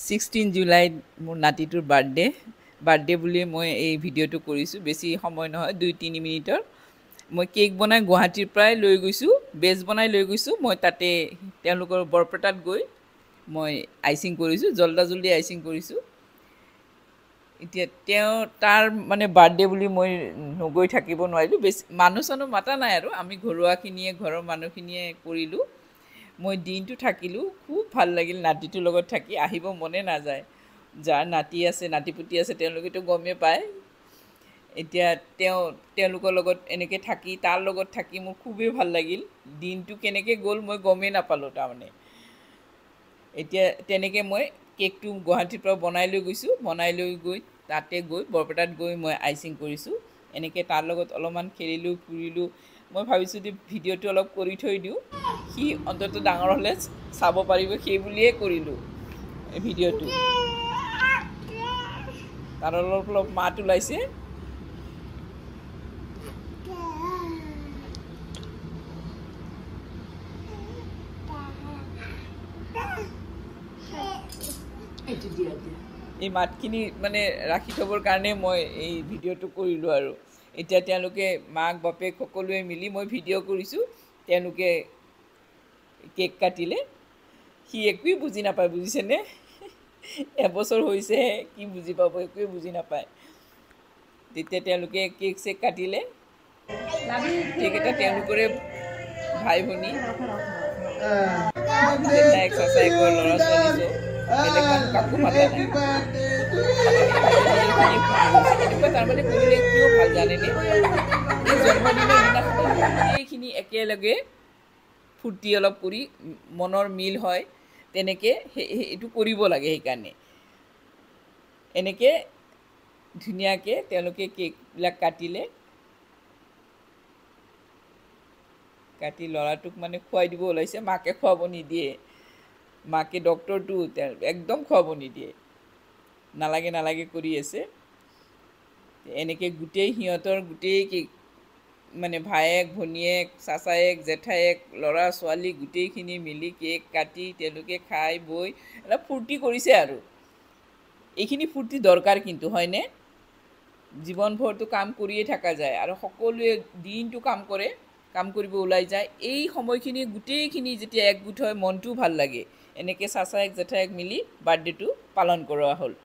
16 জুলাইত মোৰ নাতিটোৰ বাৰ্থডে বুলি মই এই ভিডিঅ'টো কৰিছোঁ। বেছি সময় নহয়, 2-3 মিনিটৰ। মই কেক বনাই গুৱাহাটীৰ পৰাই লৈ গৈছোঁ, বেজ বনাই লৈ গৈছোঁ। মই তাতে তেওঁলোকৰ বৰপেটাত গৈ মই আইচিং কৰিছোঁ, জল্দি আইচিং কৰিছোঁ। এতিয়া তাৰ মানে বাৰ্থডে বুলি মই নগৈ থাকিব নোৱাৰিলোঁ। বেছি মানুহ চানুহ মাতা নাই আৰু আমি ঘৰুৱাখিনিয়ে, ঘৰৰ মানুহখিনিয়ে কৰিলোঁ। মই দিনটো থাকিলোঁ, খুব ভাল লাগিল নাতিটোৰ লগত থাকি। আহিব মনে নাযায়। যাৰ নাতি আছে, নাতিপুতি আছে, তেওঁলোকেতো গমেই পায়। এতিয়া তেওঁলোকৰ লগত এনেকৈ থাকি, তাৰ লগত থাকি মোৰ খুবেই ভাল লাগিল। দিনটো কেনেকৈ গ'ল মই গমেই নাপালোঁ তাৰমানে। এতিয়া তেনেকৈ মই কেকটো গুৱাহাটীৰ পৰা বনাই লৈ গৈছোঁ। বনাই লৈ গৈ তাতে গৈ বৰপেটাত গৈ মই আইচিং কৰিছোঁ। এনেকৈ তাৰ লগত অলপমান খেলিলোঁ, ফুৰিলোঁ। মই ভাবিছোঁ যে ভিডিঅ'টো অলপ কৰি থৈ দিওঁ, সি অন্ততঃ ডাঙৰ হ'লে চাব পাৰিব, সেই বুলিয়ে কৰিলোঁ এই ভিডিঅ'টো। তাৰ অলপ মাত ওলাইছে। এই মাতখিনি মানে ৰাখি থ'বৰ কাৰণে মই এই ভিডিঅ'টো কৰিলোঁ আৰু। এতিয়া তেওঁলোকে মাক বাপেক সকলোৱে মিলি মই ভিডিঅ' কৰিছোঁ। তেওঁলোকে কেক কাটিলে। সি একোৱেই বুজি নাপায়, বুজিছেনে? এবছৰ হৈছেহে, কি বুজি পাব, একোৱেই বুজি নাপায়। তেতিয়া তেওঁলোকে কেক চেক কাটিলে। কেক এটা তেওঁলোকৰে ভাই ভনী, জেঠাইক চাচায়েকৰ ল'ৰা ছোৱালী চব, বেলেগ মানুহ কাকো মাতা নাই। এনেকুৱা তাৰমানে কৰিলে কিয় ভাল জানেনে? এই জন্মদিনৰ দিনাখন গোটেইখিনি একেলগে ফূৰ্তি অলপ কৰি মনৰ মিল হয়। তেনেকৈ এইটো কৰিব লাগে। সেইকাৰণে এনেকৈ ধুনীয়াকৈ তেওঁলোকে কেকবিলাক কাটিলে। কাটি ল'ৰাটোক মানে খুৱাই দিব ওলাইছে, মাকে খুৱাব নিদিয়ে। মাকে ডক্টৰটো একদম খুৱাব নিদিয়ে, নালাগে কৰি আছে। এনেকৈ সিহঁতৰ গোটেই মানে ভায়েক ভনীয়েক, চাচায়েক জেঠায়েক, ল'ৰা ছোৱালী গোটেইখিনি মিলি কেক কাটি তেওঁলোকে খাই বৈ অলপ ফূৰ্তি কৰিছে আৰু। এইখিনি ফূৰ্তি দৰকাৰ কিন্তু, হয়নে? জীৱনভৰতো কাম কৰিয়ে থকা যায় আৰু সকলোৱে দিনটো কাম কৰে, কাম কৰিব ওলাই যায়। এই সময়খিনি গোটেইখিনি যেতিয়া একগোট হয় মনটোও ভাল লাগে। এনেকৈ চাচায়েক জেঠায়েক মিলি বাৰ্থডেটো পালন কৰোৱা হ'ল।